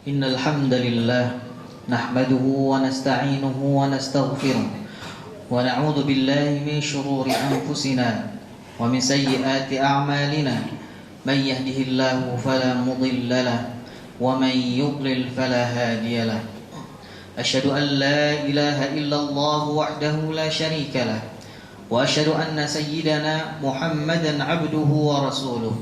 إن الحمد لله نحمده ونستعينه ونستغفره ونعوذ بالله من شرور أنفسنا ومن سيئات أعمالنا من يهده الله فلا مضل له ومن يضلل فلا هادي له أشهد أن لا إله إلا الله وحده لا شريك له وأشهد أن سيدنا محمدا عبده ورسوله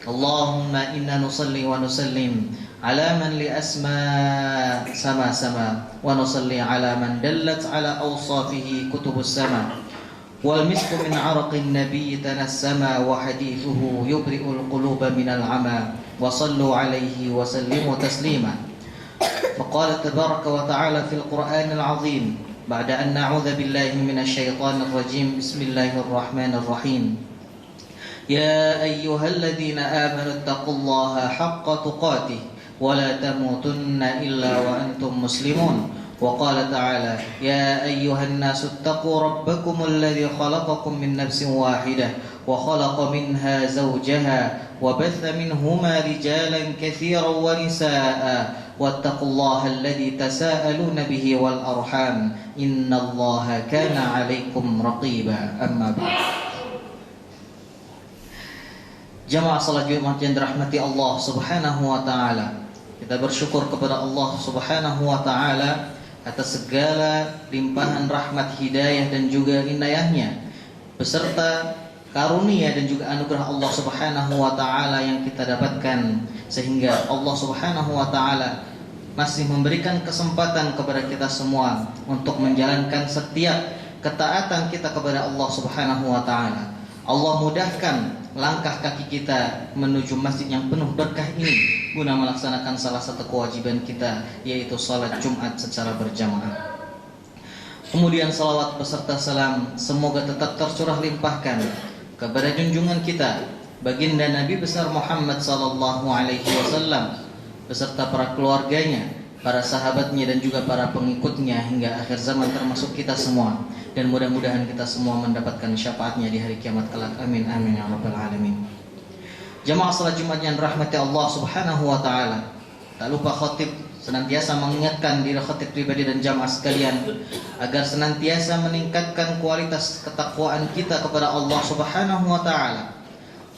اللهم إنا نصلي ونسلم على من لأسماء سما ونصلي على من دلت على أوصافه كتب السماء والمسك من عرق النبي تنسما وحديثه يبرئ القلوب من العمى وصلوا عليه وسلموا تسليما فقال تبارك وتعالى في القرآن العظيم بعد أن نعوذ بالله من الشيطان الرجيم بسم الله الرحمن الرحيم يا أيها الذين آمنوا اتقوا الله حق تقاته ولا تموتن إلا وأنتم مسلمون وقال تعالى يا أيها الناس اتقوا ربكم الذي خلقكم من نفس واحدة وخلق منها زوجها وبث منهما رجالا كثيرا ونساء واتقوا الله الذي تساءلون به والأرحام إن الله كان عليكم رقيبا أما بعد. Jamaah salat Jumat yang dirahmati Allah Subhanahu wa taala. Kita bersyukur kepada Allah Subhanahu wa taala atas segala limpahan rahmat, hidayah dan juga inayahnya beserta karunia dan juga anugerah Allah Subhanahu wa taala yang kita dapatkan sehingga Allah Subhanahu wa taala masih memberikan kesempatan kepada kita semua untuk menjalankan setiap ketaatan kita kepada Allah Subhanahu wa taala. Allah mudahkan langkah kaki kita menuju masjid yang penuh berkah ini guna melaksanakan salah satu kewajiban kita, yaitu salat Jumat secara berjamaah. Kemudian salawat beserta salam semoga tetap tercurah limpahkan kepada junjungan kita baginda Nabi besar Muhammad sallallahu alaihi wasallam beserta para keluarganya, para sahabatnya dan juga para pengikutnya hingga akhir zaman, termasuk kita semua, dan mudah-mudahan kita semua mendapatkan syafaatnya di hari kiamat kelak. Amin amin ya rabbal alamin. Jamaah salat Jumat yang dirahmati Allah Subhanahu wa taala, tak lupa khatib senantiasa mengingatkan diri khatib pribadi dan jamaah sekalian agar senantiasa meningkatkan kualitas ketakwaan kita kepada Allah Subhanahu wa taala.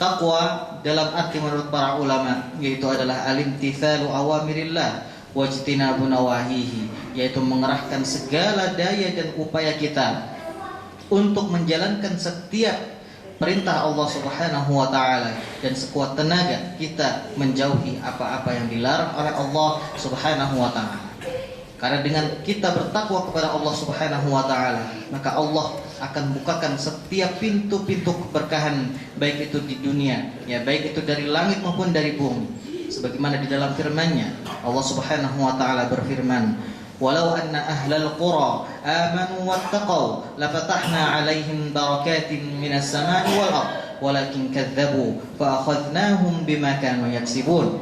Takwa dalam arti menurut para ulama yaitu adalah alimtithalu awamirillah wajtinabu nawahihi, yaitu mengerahkan segala daya dan upaya kita untuk menjalankan setiap perintah Allah Subhanahu wa taala dan sekuat tenaga kita menjauhi apa-apa yang dilarang oleh Allah Subhanahu wa taala. Karena dengan kita bertakwa kepada Allah Subhanahu wa taala, maka Allah akan bukakan setiap pintu-pintu keberkahan, baik itu di dunia, ya baik itu dari langit maupun dari bumi. Sebagaimana di dalam firman-Nya, Allah Subhanahu wa taala berfirman, "Walau anna ahlal qura amanu wattaqau lafatahna 'alaihim barakatin minas sama'i wal ardh walakin kadzdzabu fa akhadnahum bima kanu yaksibun."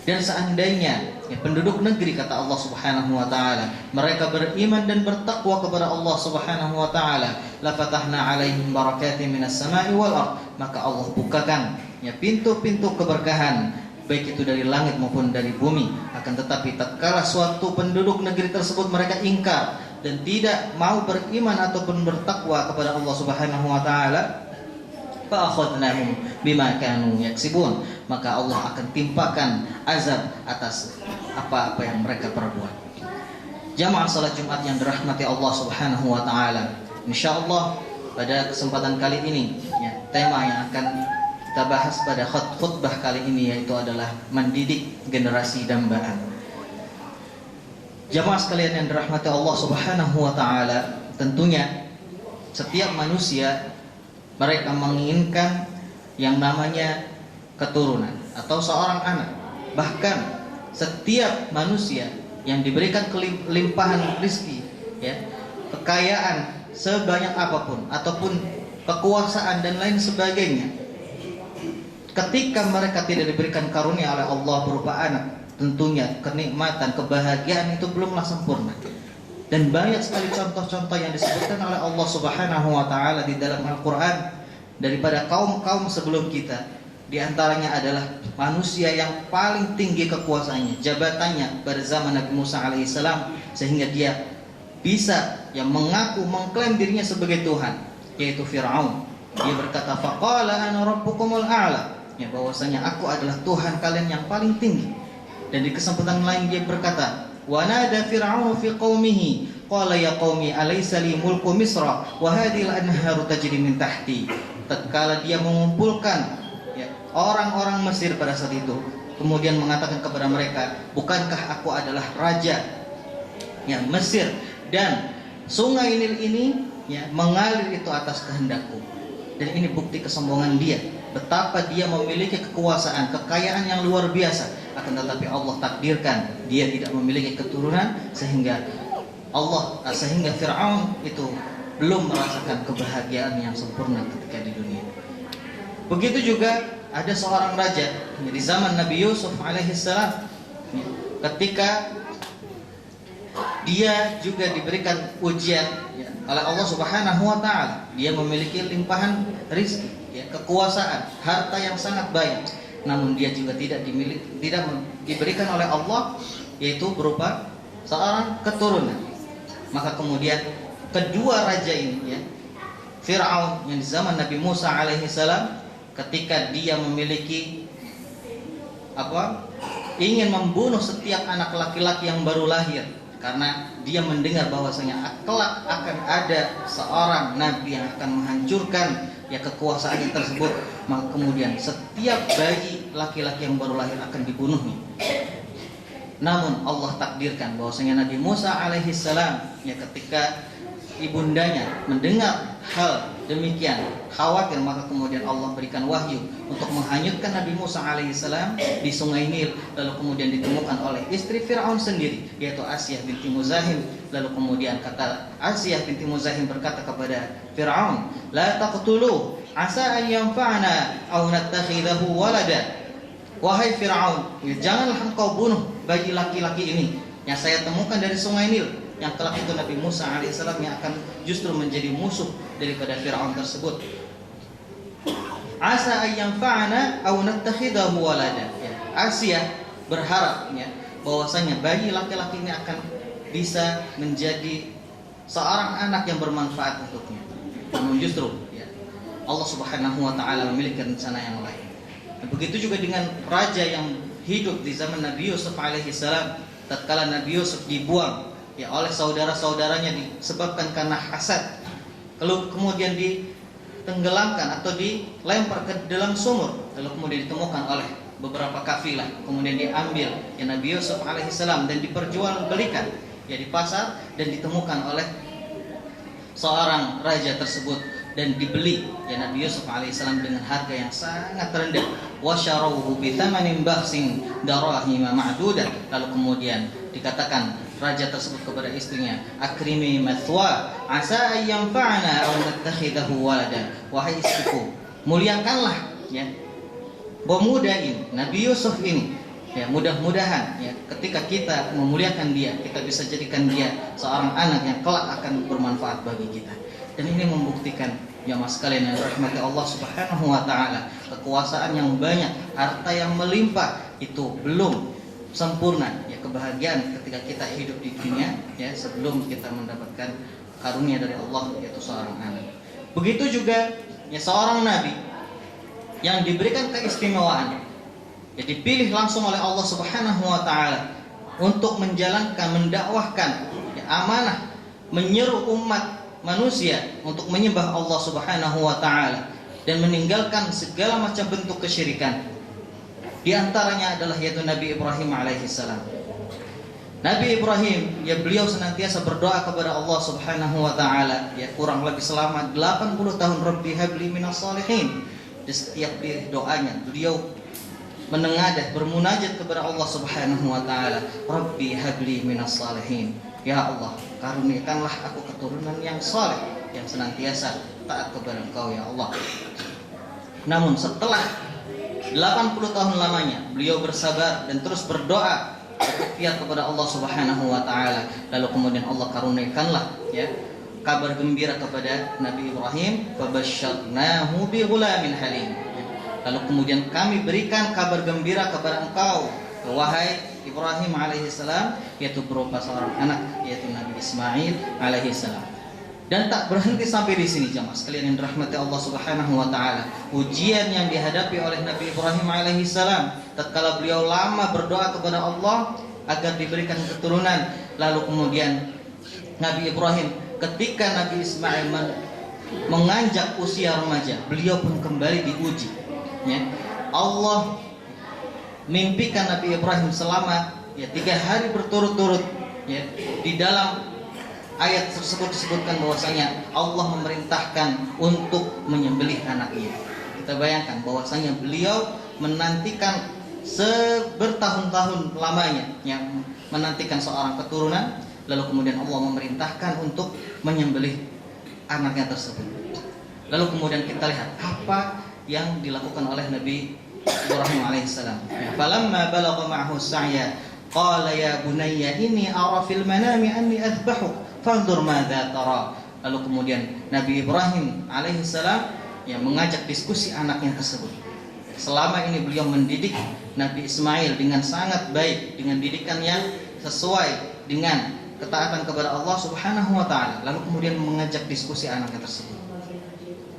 Dan seandainya penduduk negeri, kata Allah Subhanahu wa taala, mereka beriman dan bertakwa kepada Allah Subhanahu wa taala, lafatahna 'alaihim barakatin minas sama'i wal ardh, maka Allah bukakan pintu-pintu keberkahan baik itu dari langit maupun dari bumi. Akan tetapi tatkala suatu penduduk negeri tersebut mereka ingkar dan tidak mau beriman ataupun bertakwa kepada Allah Subhanahu wa taala, fa akhadnahum bima kanu yaksibun, maka Allah akan timpakan azab atas apa-apa yang mereka perbuat. Jamaah salat Jumat yang dirahmati Allah Subhanahu wa taala, insyaallah pada kesempatan kali ini tema yang akan kita bahas pada khutbah kali ini yaitu adalah mendidik generasi dambaan. Jamaah sekalian yang dirahmati Allah Subhanahu wa taala, tentunya setiap manusia mereka menginginkan yang namanya keturunan atau seorang anak. Bahkan setiap manusia yang diberikan kelimpahan rezeki, kekayaan sebanyak apapun ataupun kekuasaan dan lain sebagainya, ketika mereka tidak diberikan karunia oleh Allah berupa anak, tentunya kenikmatan, kebahagiaan itu belumlah sempurna. Dan banyak sekali contoh-contoh yang disebutkan oleh Allah Subhanahu wa taala di dalam Al-Qur'an daripada kaum-kaum sebelum kita Di antaranya adalah manusia yang paling tinggi kekuasaannya, jabatannya pada zaman Nabi Musa alaihissalam, sehingga dia bisa mengaku mengklaim dirinya sebagai Tuhan, yaitu Fir'aun. Dia berkata, faqala ana rabbukumul a'la, bahwasanya aku adalah Tuhan kalian yang paling tinggi. Dan di kesempatan lain dia berkata, wa nada fir'aunu fi qaumihi qala ya qaumi alaysa li mulku misra wa hadhihi al-anharu tajri min tahti. Tatkala dia mengumpulkan orang-orang Mesir pada saat itu, kemudian mengatakan kepada mereka, bukankah aku adalah raja Mesir, dan sungai Nil ini mengalir itu atas kehendakku. Dan ini bukti kesombongan dia, betapa dia memiliki kekuasaan, kekayaan yang luar biasa, akan tetapi Allah takdirkan dia tidak memiliki keturunan, sehingga Fir'aun itu belum merasakan kebahagiaan yang sempurna ketika di dunia. Begitu juga ada seorang raja di zaman Nabi Yusuf alaihissalam, ketika dia juga diberikan ujian oleh Allah Subhanahu wa taala. Dia memiliki limpahan rezeki, kekuasaan, harta yang sangat banyak. Namun dia juga tidak diberikan oleh Allah, yaitu berupa seorang keturunan. Maka kemudian kedua raja ini, Fir'aun yang di zaman Nabi Musa alaihissalam, ketika dia memiliki ingin membunuh setiap anak laki-laki yang baru lahir, karena dia mendengar bahwasanya kelak akan ada seorang nabi yang akan menghancurkan kekuasaannya tersebut, maka kemudian setiap bayi laki-laki yang baru lahir akan dibunuhnya. Namun Allah takdirkan bahwasanya Nabi Musa alaihissalam, ketika ibundanya mendengar hal demikian, khawatir, maka kemudian Allah berikan wahyu untuk menghanyutkan Nabi Musa alaihissalam di sungai Nil. Lalu kemudian ditemukan oleh istri Fir'aun sendiri, yaitu Asyah binti Muzahim. Lalu kemudian kata Asyah binti Muzahim berkata kepada Fir'aun, la taqtuluh asa an yanfa'ana aw nattakhidahu walada. Wahai Fir'aun, janganlah engkau bunuh bayi laki-laki ini yang saya temukan dari sungai Nil, yang kelak itu Nabi Musa alaihissalam yang akan justru menjadi musuh daripada Fir'aun tersebut. Asa ayyanfa'ana aw nattakhidahu walada. Asyah berharap bahwasanya bayi laki-laki ini akan bisa menjadi seorang anak yang bermanfaat untuknya. Namun justru Allah Subhanahu wa taala memiliki rencana yang lain. Dan begitu juga dengan raja yang hidup di zaman Nabi Yusuf alaihissalam, tatkala Nabi Yusuf dibuang oleh saudara-saudaranya disebabkan karena hasad, lalu kemudian ditenggelamkan atau dilempar ke dalam sumur, lalu kemudian ditemukan oleh beberapa kafilah, kemudian diambil Nabi Yusuf alaihissalam dan diperjualbelikan di pasar, dan ditemukan oleh seorang raja tersebut dan dibeli Nabi Yusuf alaihissalam dengan harga yang sangat rendah. Wasyarawhu bi thamanin bakhsin darahima ma'dudah. Lalu kemudian dikatakan raja tersebut kepada istrinya, akrimi mathwa asa ayyanfa'ana aw nattakhidahu walada. Wahai istriku, muliakanlah pemuda ini, Nabi Yusuf ini, mudah-mudahan ketika kita memuliakan dia, kita bisa jadikan dia seorang anak yang kelak akan bermanfaat bagi kita. Dan ini membuktikan jamaah sekalian yang dirahmati Allah Subhanahu wa taala, kekuasaan yang banyak, harta yang melimpah itu belum sempurna kebahagiaan ketika kita hidup di dunia sebelum kita mendapatkan karunia dari Allah, yaitu seorang anak. Begitu juga seorang nabi yang diberikan keistimewaan, dipilih langsung oleh Allah Subhanahu wa taala untuk menjalankan, mendakwahkan amanah, menyeru umat manusia untuk menyembah Allah Subhanahu wa taala dan meninggalkan segala macam bentuk kesyirikan. Di antaranya adalah yaitu Nabi Ibrahim alaihissalam. Nabi Ibrahim, beliau senantiasa berdoa kepada Allah Subhanahu wa taala, kurang lebih selama 80 tahun, Rabbi habli minas salihin. Di setiap doanya beliau menengadah, bermunajat kepada Allah Subhanahu wa taala, Rabbi habli minas salihin. Ya Allah, karuniakanlah aku keturunan yang saleh, yang senantiasa taat kepada Engkau ya Allah. Namun setelah 80 tahun lamanya beliau bersabar dan terus berdoa, berikhtiar kepada Allah Subhanahu wa taala. Lalu kemudian Allah karuniakanlah kabar gembira kepada Nabi Ibrahim, fabasyarnahu bi ghulamin halim. Lalu kemudian kami berikan kabar gembira kepada engkau, wahai Ibrahim alaihissalam, yaitu berupa seorang anak, yaitu Nabi Ismail alaihissalam. Dan tak berhenti sampai di sini jemaah sekalian yang dirahmati Allah Subhanahu wa taala. Ujian yang dihadapi oleh Nabi Ibrahim alaihissalam tatkala beliau lama berdoa kepada Allah agar diberikan keturunan, lalu kemudian Nabi Ibrahim ketika Nabi Ismail menganjak usia remaja, beliau pun kembali diuji. Ya. Allah mimpikan Nabi Ibrahim selama 3 hari berturut-turut. Ya. Di dalam ayat tersebut disebutkan bahwasanya Allah memerintahkan untuk menyembelih anaknya. Kita bayangkan bahwasanya beliau menantikan bertahun-tahun lamanya, yang menantikan seorang keturunan, lalu kemudian Allah memerintahkan untuk menyembelih anaknya tersebut. Lalu kemudian kita lihat apa yang dilakukan oleh Nabi Ibrahim alaihissalam. Falamma balagha ma'ahu sa'ya qala ya bunayya inni ara fil manami anni adhbahuk fanzur madza tara. Lalu kemudian Nabi Ibrahim alaihissalam yang mengajak diskusi anaknya tersebut. Selama ini beliau mendidik Nabi Ismail dengan sangat baik, dengan didikan yang sesuai dengan ketaatan kepada Allah Subhanahu wa taala. Lalu kemudian mengajak diskusi anaknya tersebut.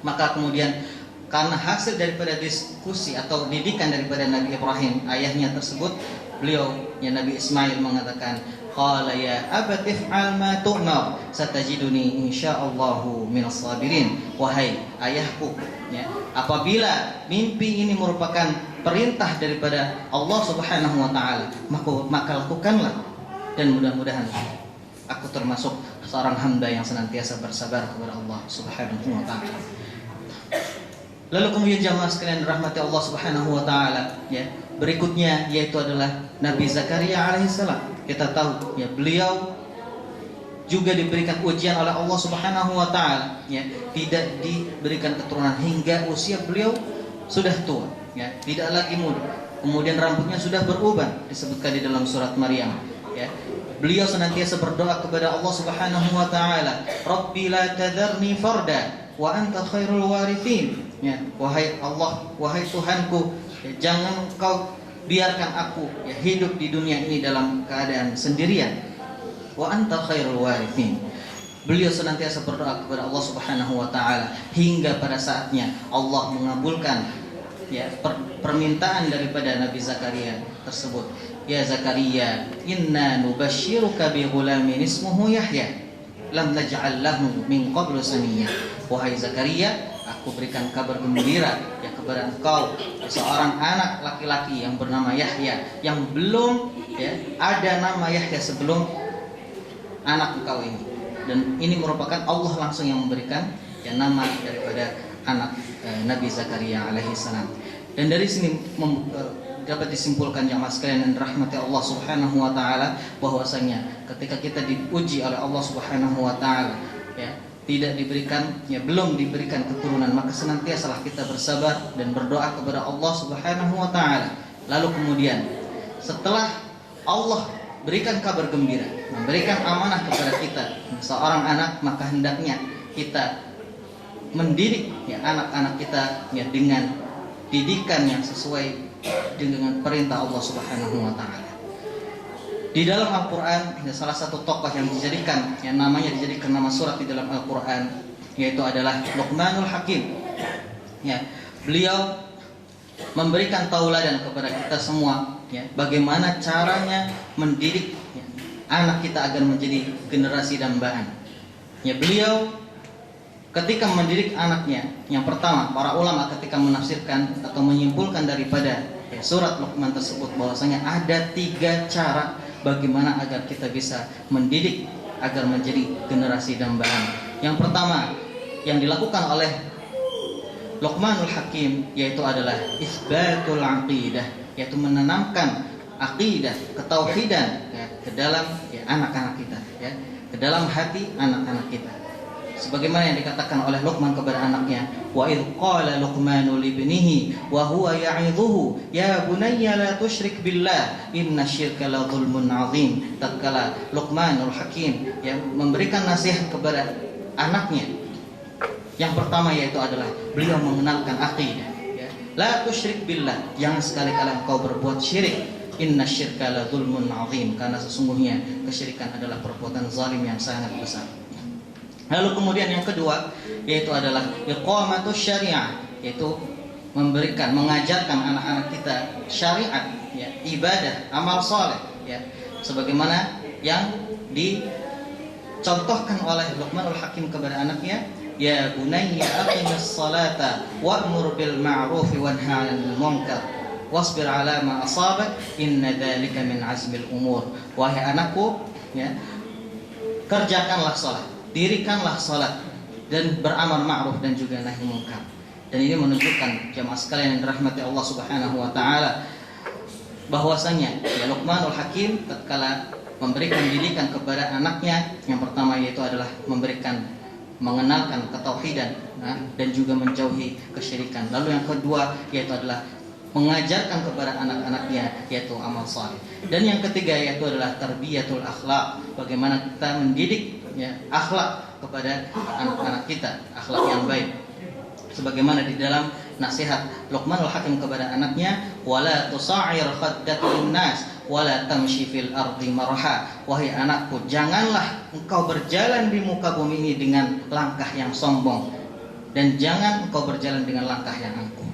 Maka kemudian karena hasil daripada diskusi atau didikan daripada Nabi Ibrahim ayahnya tersebut, beliau Nabi Ismail mengatakan, qala ya abati if'al ma tu'mar satajiduni insyaallahu minas sabirin. Wahai ayahku, apabila mimpi ini merupakan perintah daripada Allah Subhanahu wa taala, maka lakukanlah, dan mudah-mudahan aku termasuk seorang hamba yang senantiasa bersabar kepada Allah Subhanahu wa taala. Lalu kemudian jamaah sekalian rahmati Allah Subhanahu wa taala, berikutnya yaitu adalah Nabi Zakaria alaihissalam. Kita tahu beliau juga diberikan ujian oleh Allah Subhanahu wa taala, tidak diberikan keturunan hingga usia beliau sudah tua, tidak lagi muda. Kemudian rambutnya sudah beruban, disebutkan di dalam surat Maryam. Beliau senantiasa berdoa kepada Allah Subhanahu wa taala, Rabbi la tadharni farda wa anta khairul warithin. Wahai Allah, wahai Tuhanku, jangan Engkau biarkan aku hidup di dunia ini dalam keadaan sendirian. Wa anta khairul warithin. Beliau senantiasa berdoa kepada Allah Subhanahu wa taala hingga pada saatnya Allah mengabulkan permintaan daripada Nabi Zakaria tersebut. Ya Zakaria, inna nubashiruka bi ghulamin ismuhu Yahya lam naj'al lahu min qablu samiyya. Wahai Zakaria, aku berikan kabar gembira kepada engkau seorang anak laki-laki yang bernama Yahya, yang belum ada nama Yahya sebelum anak engkau ini. Dan ini merupakan Allah langsung yang memberikan nama daripada anak Nabi Zakaria alaihissalam. Dan dari sini dapat disimpulkan jamaah sekalian dan rahmati Allah Subhanahu wa taala, bahwasanya ketika kita diuji oleh Allah Subhanahu wa taala, tidak diberikan, belum diberikan keturunan, maka senantiasalah kita bersabar dan berdoa kepada Allah Subhanahu wa taala. Lalu kemudian setelah Allah berikan kabar gembira, memberikan amanah kepada kita seorang anak, maka hendaknya kita mendidik anak-anak kita dengan didikan yang sesuai dengan perintah Allah Subhanahu wa taala. Di dalam Al-Qur'an ada salah satu tokoh yang dijadikan, yang namanya dijadikan nama surat di dalam Al-Qur'an, yaitu adalah Luqmanul Hakim. Beliau memberikan tauladan kepada kita semua, bagaimana caranya mendidik anak kita agar menjadi generasi dambaan. Beliau ketika mendidik anaknya, yang pertama, para ulama ketika menafsirkan atau menyimpulkan daripada surat Luqman tersebut, bahwasanya ada 3 cara bagaimana agar kita bisa mendidik agar menjadi generasi dambaan. Yang pertama yang dilakukan oleh Luqmanul Hakim yaitu adalah isbatul aqidah, yaitu menanamkan aqidah, ketauhidan ke dalam anak-anak kita, ke dalam hati anak-anak kita. Sebagaimana yang dikatakan oleh Luqman kepada anaknya, wa idh qala Luqmanu libnihi wa huwa ya'idhuhu ya bunayya la tusyrik billah innasyirka la dzulmun 'adzim. Tatkala Luqmanul Hakim yang memberikan nasihat kepada anaknya, yang pertama yaitu adalah beliau mengenalkan akidah, La tusyrik billah, jangan sekali-kali engkau berbuat syirik. Inna syirka la dzulmun 'adzim, karena sesungguhnya kesyirikan adalah perbuatan zalim yang sangat besar. Lalu kemudian yang kedua yaitu adalah iqamatus syariah, yaitu mengajarkan anak-anak kita syariat, ya, ibadah, amal saleh, ya, sebagaimana yang dicontohkan oleh Luqmanul Hakim kepada anaknya, ya bunayya aqimis salata wa'mur bil ma'ruf wanha 'anil munkar wasbir 'ala ma asabak inna dzalika min azmil umur. Wahai anakku, ya, kerjakanlah salat, dirikanlah salat, dan beramal ma'ruf dan juga nahi munkar. Dan ini menunjukkan jamaah sekalian yang dirahmati Allah Subhanahu wa taala bahwasanya ya Luqmanul Hakim tatkala memberikan didikan kepada anaknya, yang pertama yaitu adalah mengenalkan ketauhidan, dan juga menjauhi kesyirikan. Lalu yang kedua yaitu adalah mengajarkan kepada anak-anaknya yaitu amal saleh. Dan yang ketiga yaitu adalah tarbiyatul akhlak, bagaimana kita mendidik, ya, akhlak kepada anak-anak kita, akhlak yang baik. Sebagaimana di dalam nasihat Luqmanul Hakim kepada anaknya, wala tusa'ir khaddaka linnas wala tamshi fil ardi marha. Wahai anakku, janganlah engkau berjalan di muka bumi ini dengan langkah yang sombong, dan jangan engkau berjalan dengan langkah yang angkuh.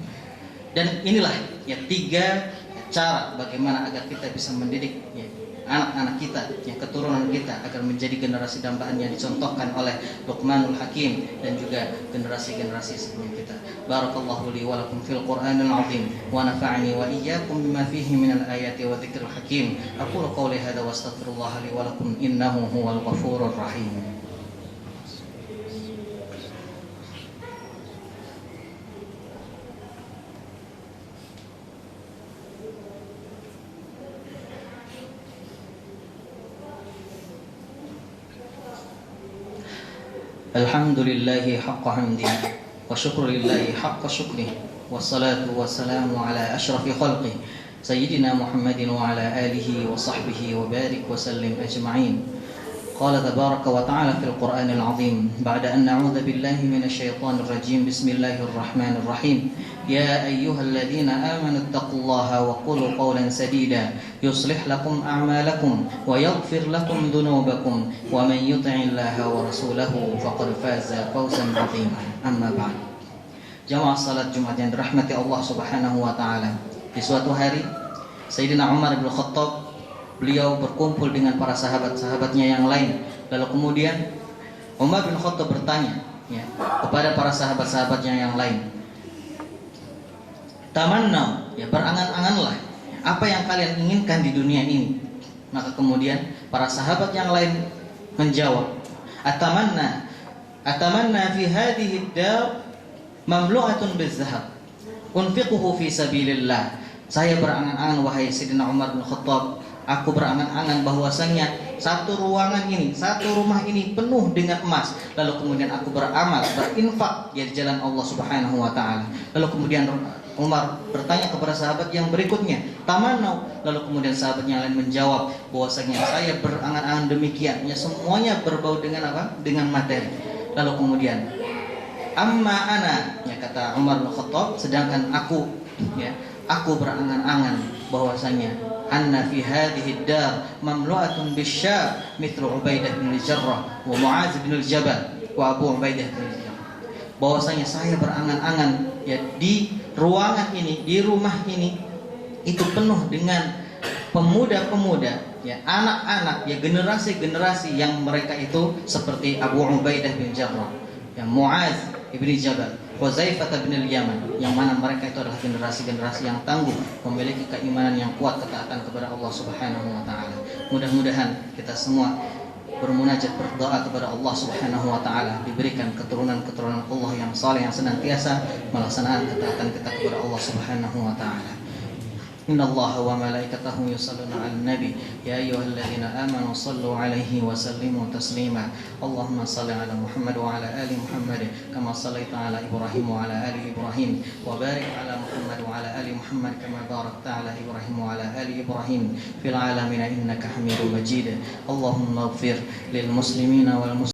Dan inilah ya 3 cara bagaimana agar kita bisa mendidik, ya, anak-anak kita, ya, keturunan kita agar menjadi generasi dambaan yang dicontohkan oleh Luqmanul Hakim dan juga generasi-generasi sebelum kita. Barakallahu li wa lakum fil Qur'anil 'azim wa nafa'ani wa iyyakum bima fihi minal ayati wa dzikril hakim. Aqulu qawli hadza wa astaghfirullah li wa lakum innahu huwal ghafurur rahim. Alhamdulillahi haqqa hamdi wa syukrulillahi haqqa syukri wassalatu wassalamu ala ashrafi khalqi sayyidina Muhammadin wa ala alihi wa sahbihi wa barik wa sallim ajma'in. Qala tabaraka wa ta'ala fil Qur'anil 'azim ba'da an na'udzu billahi minasy syaithanir rajim. Bismillahirrahmanirrahim. Ya ayyuhalladzina amanu taqullaha wa qulu qawlan sadida yuslih lakum a'malakum wa yaghfir lakum dhunubakum wa man yuti'illaha wa rasulahu faqad faza fawzan 'azima. Amma ba'd. Jamaah salat Jumat yang dirahmati Allah Subhanahu wa taala. Di suatu hari Sayyidina Umar bin Khattab, beliau berkumpul dengan para sahabat-sahabatnya yang lain. Lalu kemudian Umar bin Khattab bertanya, ya, kepada para sahabat-sahabatnya yang lain, tamanna, ya, berangan-anganlah apa yang kalian inginkan di dunia ini. Maka kemudian para sahabat yang lain menjawab, atamanna fi hadhihi ad-dar mamlu'atun bizahab unfiquhu fi sabilillah. Saya berangan-angan, wahai Sayyidina Umar bin Khattab, aku berangan-angan bahwasanya satu ruangan ini, satu rumah ini penuh dengan emas. Lalu kemudian aku beramal, berinfak di jalan Allah Subhanahu wa taala. Lalu kemudian Umar bertanya kepada sahabat yang berikutnya, tamanau. Lalu kemudian sahabat yang lain menjawab bahwasanya saya berangan-angan demikian. Ya, semuanya berbau dengan apa? Dengan materi. Lalu kemudian amma ana, ya, kata Umar bin Khattab, sedangkan aku, ya, aku berangan-angan bahwasanya anna fi hadhihi ad-dar mamlu'atun bisyab mithlu Ubaidah bin Jarrah wa Mu'adz bin Jabal wa Abu Ubaidah bin Jarrah. Bahwasanya saya berangan-angan, ya, di ruangan ini, di rumah ini itu penuh dengan pemuda-pemuda, ya, anak-anak, ya, generasi-generasi yang mereka itu seperti Abu Ubaidah bin Jarrah, ya, Mu'adz bin Jabal, Huzaifah bin al-Yaman, yang mana mereka itu adalah generasi-generasi yang tangguh, memiliki keimanan yang kuat, ketaatan kepada Allah Subhanahu wa taala. Mudah-mudahan kita semua bermunajat, berdoa kepada Allah Subhanahu wa taala, diberikan keturunan-keturunan Allah yang saleh, yang senantiasa melaksanakan ketaatan kita kepada Allah Subhanahu wa taala. Inna Allah wa malaikatahu yusalluna 'alan nabi ya ayyuhalladzina amanu sallu 'alaihi wa sallimu taslima. Allahumma shalli 'ala Muhammad wa 'ala ali Muhammad kama shallaita 'ala Ibrahim wa 'ala ali Ibrahim wa barik 'ala Muhammad wa 'ala ali Muhammad kama barakta 'ala Ibrahim wa 'ala ali Ibrahim fil 'alamin innaka Hamidum Majid. Allahumma ighfir lil muslimina wal muslimat